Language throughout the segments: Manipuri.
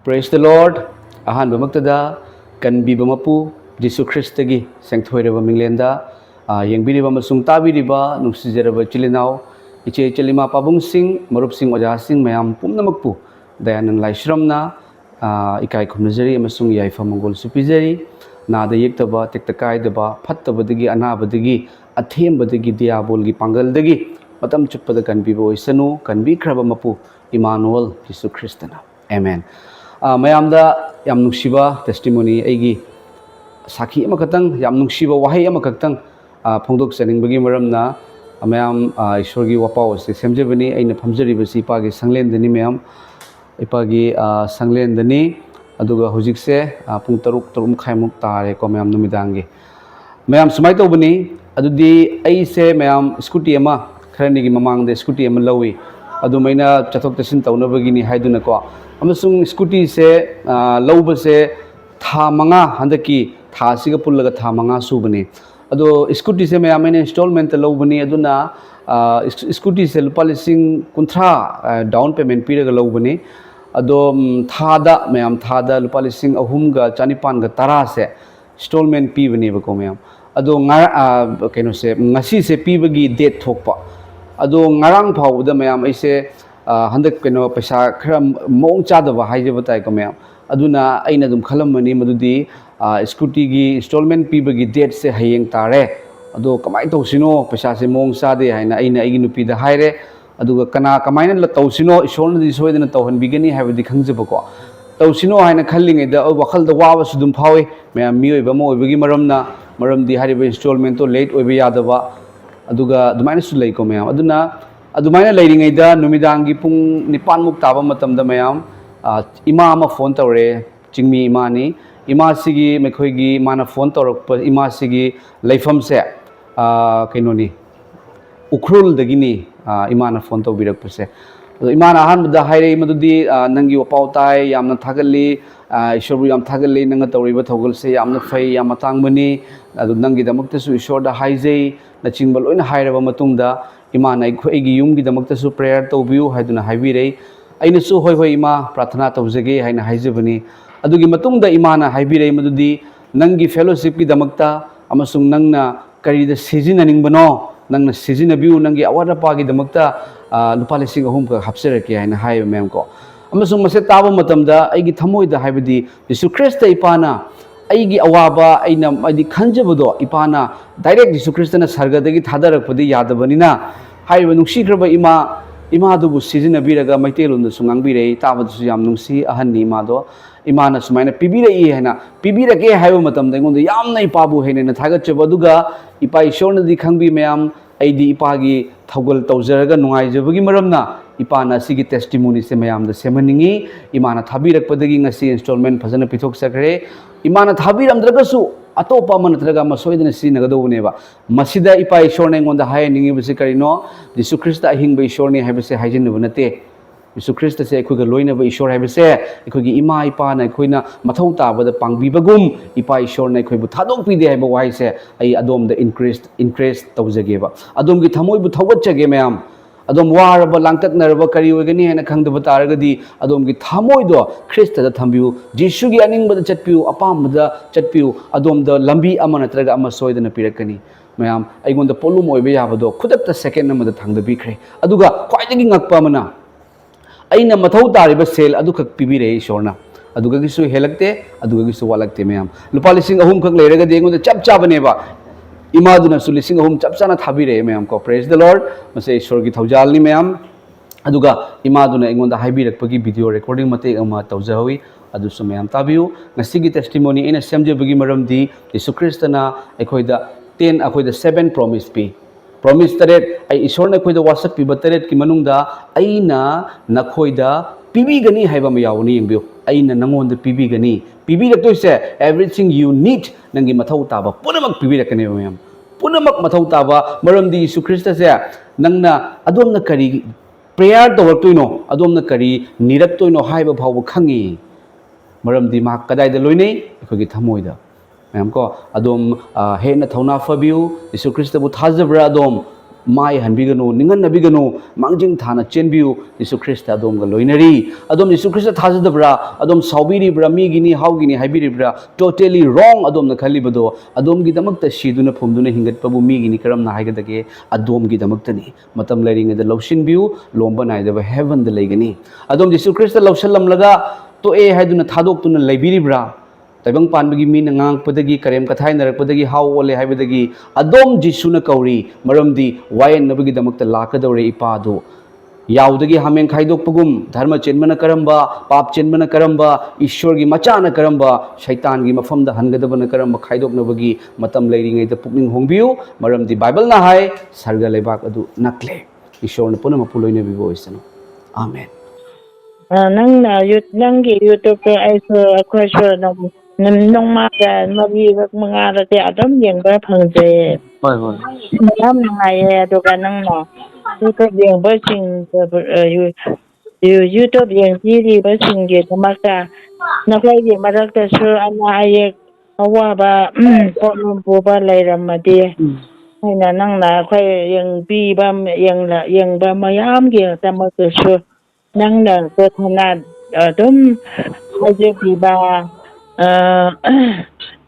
Praise the Lord. Hanbire Kanbiba Mapu Jesu Christa gi sengthoiraba minglenda yengbiriba amasung tabiriba nungsijaraba chilinau iche chelima pabung sing marup sing oja sing mayam pumnamakpu dayanan laishramna ikai khumnajari amasung yaifa mongol supijari nada yektaba tektakai daba phattabadagi anabadagi athembadagi diabolgi pangaldagi matam chuppada kanbiba oisanu kanbikraba mapu Emmanuel Jesu Christana. Amen. Mayamda yam nungsiba testimony aigi sakhi ama katang yam nungsiba wahai ama katang phongdok chaningbagi maramna mayam ishorgi wapau se semjebani aina phamjariba si ipagi sanglendani mayam ipagi sanglendani aduga hujikse pung taruk tarum khaimuk tare ko mayam numidangi mayam sumai tobani adudi ai se mayam scooty ama kharani gi mamang de scooty ama lawi adu maina chathok tasin taunabagi ni haiduna ko amasung scooty se lauba se tha manga handaki tha siga pullaga tha manga subani ado scooty se mayam ene installment laubani aduna scooty se lupa lising kunthra down payment piraga laubani ado thada mayam thada lupa lising ahumga chanipan ga tara se installment pibani ba ko mayam ado ngar keno se ngasi se pibagi date thokpa ado ngarang phawda mayam aise handak keno paisa khara mong chadaba haijeba tai ko mayam aduna aina dum khalamani madudi scooty gi installment pibagi date se hayeng tare ado kamai tawsino paisa se mong chade haina aina igi nupi da haire aduga kana kamaina la tawsino ishorna di soidana tawhan bigani haibadi khangjeba ko tawsino haina khallingai da wakhal da wawa sudum phawi mayam mioi ba mo ibagi maramdi hariba installment to late oiba yadaba aduga dumaina su lei ko mayam aduna adumaina leiringai da numidangi pung 9 muk taba matam da mayam ima ama phone tawre chingmi ima ni ima sigi mekhoi gi mana phone tawrak pa ima sigi leifam se kaino ni Ukhrul dagini ima na phone tawbirak pa se ima na han da haire madudi nangi wapau tai yamna thagali ishorbu yam thagali nanga tawriba thogol se yamna fai yam matang bani adu nangi damakta su ishor da haijei na chingbal loina hairaba matungda ima na eigi yumgi damakta su prayer tawbiu haiduna haibirei aina su hoi hoi ima prathana tawjage haina haijebani adugi matungda ima na haibirei madudi nangi fellowship ki damakta amasung nangna karida sijinaningbano nangna sijinabiu nangi awara pagi damakta lupa lising ahum ka hapserake haina haiba mem ko amasung mase taba matamda aigi thamoida haibadi Jesu Christa ipana aigi awaba aina adi khanjabado ipana direct Jesu Christa na sargadagi thadarakpadi yadabanina haiba nungsikraba ima dubu sijinabiraga maitelunda sungangbirei tabadu yam nungsi ahanni imado imana sumaina pibirei haina pibirake haiba matamda ingonda yamna ipabu haina na thagachaba aduga ipa ishorna di khangbi mayam aidi ipagi thogol tawjaraga nungaijabagi maramna ipana sigi testimony se mayam da semaningi imana thabirakpadagi ngasi installment phajana pithok sakre imana thabiramdragasu atopa manatraga masoidana sinagadobneba masida ipa ishorna ingonda hayaningi bisi karino Jesu Christa ahingba ishorni haibase haijinba nate Jesu Christa se ekhoiga loinaba ishor haibase ekhoigi ima ipa na ekhoina mathau tabada pangbibagum ipa ishorna ekhoibu thadokpide haiba waise ai adomda increase tawjageba adomgi thamoibu thawatchage mayam adom waraba langtaknaraba kari oigani haina khangdaba taragadi adomgi thamoido Christa da thambiu Jesu gi aningbada chatpiu apamda chatpiu adomda lambi ama natraga ama soidana pirakani mayam aigonda potlum oiba yabado khudakta second amada thangdabi khre aduga khwaidagi ngakpa amana aina mathau tariba sel adu khak pibire ishorna aduga gisu helakte aduga gisu walakte mayam lupa lising ahum khak leiragadi aigonda chap chabaneba imaduna su lising ahum chap chana thabire mayam ko praise the Lord mase ishor gi thaujalni mayam aduga imaduna aingonda haibirakpagi video recording mate ama tawjawi adu su mayam tabiu ngasigi testimony ina semjebagi maramdi Jesu Christa na ekhoida 10 akhoida 7 promise pi promise taret ai ishorna ekhoida wasak pi bataret ki manungda aina nakhoida pibigani haiba mayawni yengbiu aina nangonda pibigani pibiraktoise everything you need nangi mathau taba punamak pibirakane mayam punamak mathau taba maramdi Jesu Christa se nangna adomna kari prayer tawraktoino adomna kari niraktoino haiba phawbu khangi maramdi ma kadaida loinei ekhogi thamoida mayam ko adom hena thauna fabiu Jesu Christa bu thajabra adom mai hanbigano ninganabigano mangjing thana chenbiu Jesu Christa adom ga loinari adom Jesu Christa thajadabra adom saubiribra migini haugini haibiribra totally wrong adom na khalibado adom gi damakta siduna phumduna hingat pabu migini karam na haigadage adom gi damakta ni matam lairing da lawshin biu lomba naidaba heaven da laigani adom Jesu Christa lawsalam laga to e haiduna thadok tuna laibiribra taibang panbagi mi nang padagi karem kathai narak padagi how ole haibadagi adom Jesu na kauri maramdi wayan nabagi damakta lakadore ipado yaudagi hameng khaidok pagum dharma chenmana karamba pap chenmana karamba ishwar gi macha na karamba shaitan gi mafam da hangadabana karamba khaidok nabagi matam lairingai da pukning hongbiu maramdi bible na hai sarga lebak adu nakle ishwar na puna mapuloi na bibo oisanu amen nang na YouTube ai so akwai so nong ma da mabi mga ra te adam yeng ba phang je hoi hoi yam ngai do ka nang na YouTube yeng ba sing YouTube yeng ji ba sing ge ma ka na kai ge ma ra ta so ana ai awa ba potlum bu ba lai ram ma de hai na nang na kai yeng bi ba yeng ba ma yam ge ta ma ka so nang na ko thana dum aje bi ba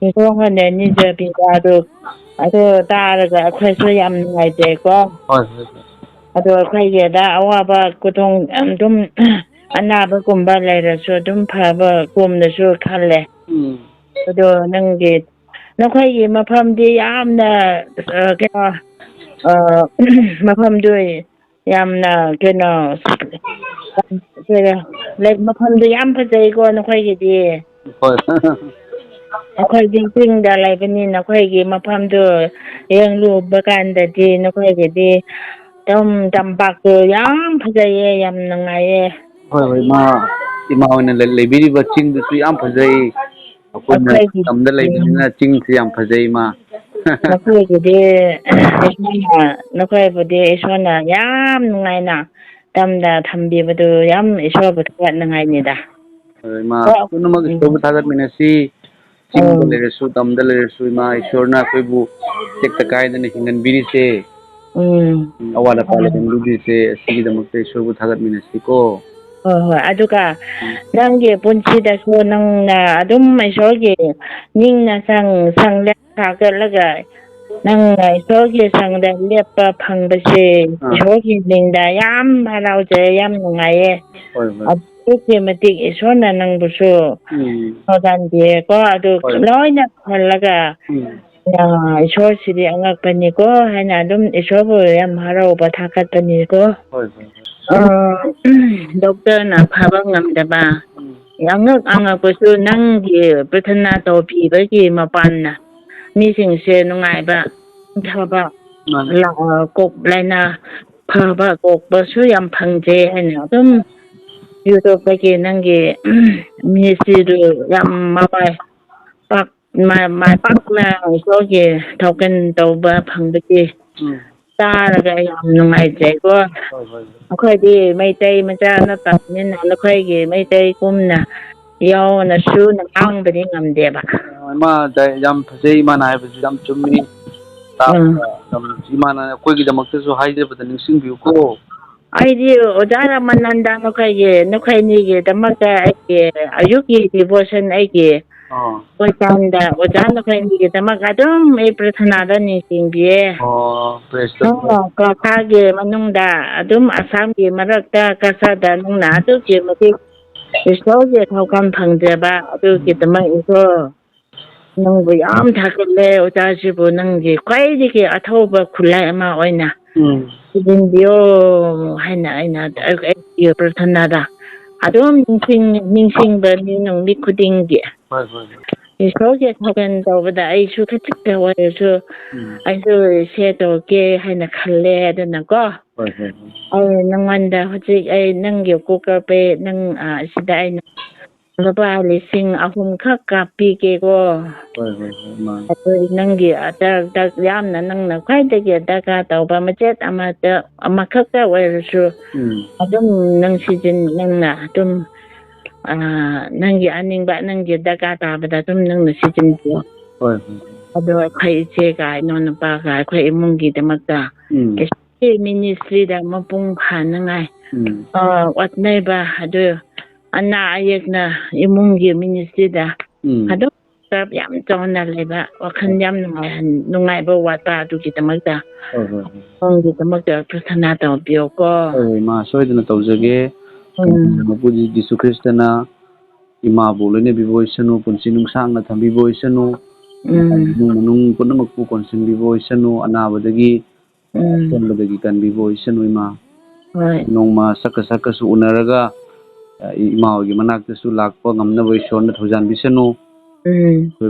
ni ko ne ni je bi ba do ado ta ra ga khoi so yam ngai je ko ado khoi ge da awa ba ku thong dum ana ba kum ba lai ra so dum pha ba kum na so khalle ado nang ge na khoi ge ma pham di yam na ke ma pham doi yam na ke na ꯂꯩ ꯃꯐꯝꯗꯨ ꯌꯥꯝ ꯐꯖꯩꯀꯣ ꯅꯈꯣꯏꯒꯤꯗꯤ ꯑꯩꯈꯣꯏꯗꯤ ꯆꯤꯡꯗ ꯂꯩꯕꯅꯤꯅ ꯑꯩꯈꯣꯏꯒꯤ ꯃꯐꯝꯗꯨ ꯌꯦꯡꯂꯨꯕ ꯀꯥꯟꯗꯗꯤ ꯅꯈꯣꯏꯒꯤꯗꯤ ꯇꯝꯄꯥꯛꯇꯨ ꯌꯥꯝ ꯐꯖꯩꯌꯦ ꯌꯥꯝ ꯅꯨꯡꯉꯥꯏꯌꯦ hoi hoi ima hoina leibiriba chingdusu yam phajai akoina tamda leibina chingse yam phajai ma ꯅꯈꯣꯏꯒꯤꯗꯤ ꯅꯈꯣꯏꯕꯨꯗꯤ ꯏꯁꯣꯔꯅ ꯌꯥꯝ ꯅꯨꯡꯉꯥꯏꯅ ꯇꯝꯗ ꯊꯝꯕꯤꯕꯗꯨ ꯌꯥꯝ ꯏꯁꯣꯔꯕꯨ ꯊꯥꯒꯠꯅꯤꯡꯉꯥꯏꯅꯤꯗ ima punamag isobu thagatminasi chingda leresu tamda leresu ima ishorna akoibu tekta kaidana hinganbirise awala pala hinganbirise asigidamakta isorbu thagatminasi ko ꯍꯣꯏ ꯍꯣꯏ ꯑꯗꯨꯒ ꯅꯪꯒꯤ ꯄꯨꯟꯁꯤꯗꯁꯨ ꯅꯪꯅ ꯑꯗꯨꯝ ꯏꯁꯣꯔꯒꯤ ꯅꯤꯡꯅ ꯁꯪꯂꯦꯞ ꯁꯥꯒꯠꯂꯒ ꯅꯪꯅ ꯏꯁꯣꯔꯒꯤ ꯁꯪꯗ ꯂꯦꯞꯄ ꯐꯪꯕꯁꯦ ꯏꯁꯣꯔꯒꯤ ꯅꯤꯡꯗ ꯌꯥꯝ ꯍꯔꯥꯎꯖꯩ ꯌꯥꯝ ꯅꯨꯡꯉꯥꯏꯌꯦ ꯑꯗꯨꯛꯀꯤ ꯃꯇꯤꯛ ꯏꯁꯣꯔꯅ ꯅꯪꯕꯨꯁꯨ ꯊꯧꯖꯥꯟꯕꯤꯌꯦꯀꯣ ꯑꯗꯨ ꯂꯣꯏꯅ ꯈꯜꯂꯒ ꯏꯁꯣꯔꯁꯤꯗꯤ ꯑꯉꯛꯄꯅꯤꯀꯣ ꯍꯥꯏꯅ ꯑꯗꯨꯝ ꯏꯁꯣꯔꯕꯨ ꯌꯥꯝ ꯍꯔꯥꯎꯕ ꯊꯥꯒꯠꯄꯅꯤꯀꯣ ꯗꯣꯛꯇꯔꯅ ꯐꯕ ꯉꯝꯗꯕ ꯑꯉꯛꯄꯁꯨ ꯅꯪꯒꯤ ꯄ꯭ꯔꯊꯅꯥ ꯇꯧꯕꯤꯕꯒꯤ ꯃꯄꯥꯟꯅ ꯃꯤꯁꯤꯡꯁꯦ ꯅꯨꯡꯉꯥꯏꯕ ꯐꯕ ꯀꯣꯛ ꯂꯥꯏꯅꯥ ꯐꯕ ꯀꯣꯛꯄꯁꯨ ꯌꯥꯝ ꯐꯪꯖꯩ ꯍꯥꯏꯅ ꯑꯗꯨꯝ ꯌꯨꯇꯨꯕꯇꯒꯤ ꯅꯪꯒꯤ ꯃꯤꯁꯤꯗꯨ ꯌꯥꯝ ꯃꯥꯏ ꯄꯥꯛꯅ ꯏꯁꯣꯔꯒꯤ ꯊꯧꯒꯟ ꯇꯧꯕ ꯐꯪꯕꯒꯤ ꯇꯥꯔꯒ ꯌꯥꯝ ꯅꯨꯡꯉꯥꯏꯖꯩꯀꯣ ꯑꯩꯈꯣꯏꯗꯤ ꯃꯩꯇꯩ ꯃꯆꯥ ꯅꯠꯇꯕꯅꯤꯅ ꯅꯈꯣꯏꯒꯤ ꯃꯩꯇꯩꯒꯨꯝꯅ ꯌꯥꯎꯅ ꯁꯨꯅ ꯉꯥꯡꯕꯗꯤ ꯉꯝꯗꯦꯕ ima yam phajai imana haibaju yam chummi imana akoigidamaktasu haijabada ningsingbiu ko ꯑꯩꯗꯤ ꯑꯣꯖꯥ ꯔꯥꯃꯥꯅꯟꯗ ꯅꯈꯣꯏꯅꯤꯒꯤꯗꯃꯛꯇ ꯑꯩꯒꯤ ꯑꯌꯨꯛꯀꯤ ꯗꯤꯚꯣꯁꯟ ꯑꯩꯒꯤ ꯀꯣꯏꯇꯥꯟꯗ ꯑꯣꯖꯥ ꯅꯈꯣꯏꯅꯤꯒꯤꯗꯃꯛ ꯑꯗꯨꯝ ꯑꯩ ꯄ꯭ꯔꯊꯅꯥꯗ ꯅꯤꯡꯁꯤꯡꯕꯤꯌꯦ ꯀꯁꯥꯔꯒꯤ ꯃꯅꯨꯡꯗ ꯑꯗꯨꯝ ꯑꯁꯥꯝꯒꯤ ꯃꯔꯛꯇ ꯀꯁꯥꯔꯗ ꯅꯪꯅ ꯑꯗꯨꯛꯀꯤ ꯃꯇꯤꯛ ꯏꯁꯣꯔꯒꯤ ꯊꯧꯒꯜ ꯐꯪꯖꯕ ꯑꯗꯨꯒꯤꯗꯃꯛ ꯏꯁꯣꯔ ꯅꯪꯕꯨ ꯌꯥꯝ ꯊꯥꯒꯠꯂꯦ ꯑꯣꯖꯥꯁꯤꯕꯨ ꯅꯪꯒꯤ ꯈ꯭ꯋꯥꯏꯗꯒꯤ ꯑꯊꯧꯕ ꯈꯨꯠꯂꯥꯏ ꯑꯃ ꯑꯣꯏꯅ ꯁꯤꯖꯤꯟꯕꯤꯌꯣ ꯍꯥꯏꯅ ꯑꯩꯅ ꯑꯩꯒꯤ ꯄ꯭ꯔꯊꯅꯥꯗ ꯑꯗꯨꯝ ꯅꯤꯡꯁꯤꯡꯕꯅꯤ ꯅꯨꯃꯤꯠ ꯈꯨꯗꯤꯡꯒꯤ ꯏꯁꯣꯔꯒꯤ ꯊꯧꯒꯜ ꯇꯧꯕꯗ ꯑꯩꯁꯨ ꯈꯖꯤꯛꯇ ꯑꯣꯏꯔꯁꯨ ꯑꯩꯁꯨ ꯁꯦꯌꯔ ꯇꯧꯒꯦ ꯍꯥꯏꯅ ꯈꯜꯂꯦ ꯑꯗꯨꯅꯀꯣ ꯑꯩ ꯅꯪꯉꯣꯟꯗ ꯍꯧꯖꯤꯛ ꯑꯩ ꯅꯪꯒꯤ ꯀꯨꯀꯔ ꯄꯦ ꯅꯪ ꯁꯤꯗ ꯑꯩꯅ ꯂꯨꯄꯥ 3,000 ꯈꯛ ꯀꯥꯞꯄꯤꯒꯦꯀꯣ ꯑꯗꯨ ꯅꯪꯒꯤ ꯌꯥꯝꯅ ꯅꯪꯅ ꯈ꯭ꯋꯥꯏꯗꯒꯤ ꯗꯔꯀꯥꯔ ꯇꯧꯕ ꯃꯆꯦꯠ ꯑꯃꯈꯛꯇ ꯑꯣꯏꯔꯁꯨ ꯑꯗꯨꯝ ꯅꯪꯅ ꯑꯗꯨꯝ ꯅꯪꯒꯤ ꯑꯅꯤꯡꯕ ꯅꯪꯒꯤ ꯗꯔꯀꯥꯔ ꯇꯥꯕꯗ ꯑꯗꯨꯝ ꯅꯪꯅ ꯁꯤꯖꯤꯟꯅꯕꯤꯌꯣ ꯑꯗꯣ ꯑꯩꯈꯣꯏ ꯏꯆꯦꯒ ꯏꯅꯥꯎꯅꯨꯄꯥꯒ ꯑꯩꯈꯣꯏ ꯏꯃꯨꯡꯒꯤꯗꯃꯛꯇ ministry-da mapung phanangai watnaiba adu ana ayekna imunggi ministry-da adu yam chawna leba wakhan yam nungaiba watpa adugidamakta ongidamakta prathana tawbiyo ko ma soidana tawjage Mapu Jesu Christa na imabu loinabiba oisanu punsi nungsangna thambiba oisanu nung pumnamakpu konsinbiba oisanu anabadagi sonbadagi kanbiba oisanu ima nongma saka su unaraga imawagi manaktasu lakpa ngamnaba isona thaujanbisanu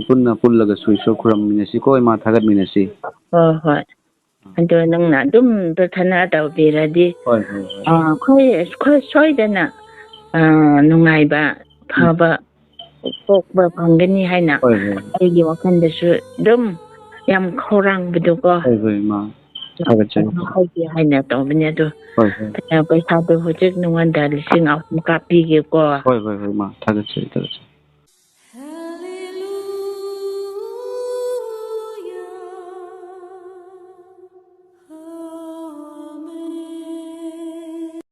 punna pullaga su isor khuramminasi ko ima thagatminasi hoi ado nangna adum prathana tawbiradi khoi soidana nungaiba phaba pokba phangani haina aigi wakhandasu dum yam khorangbudu ko ma thagachai haina tawbani adu paisa do hojek nunganda 2,000 kapige ko ma thagachai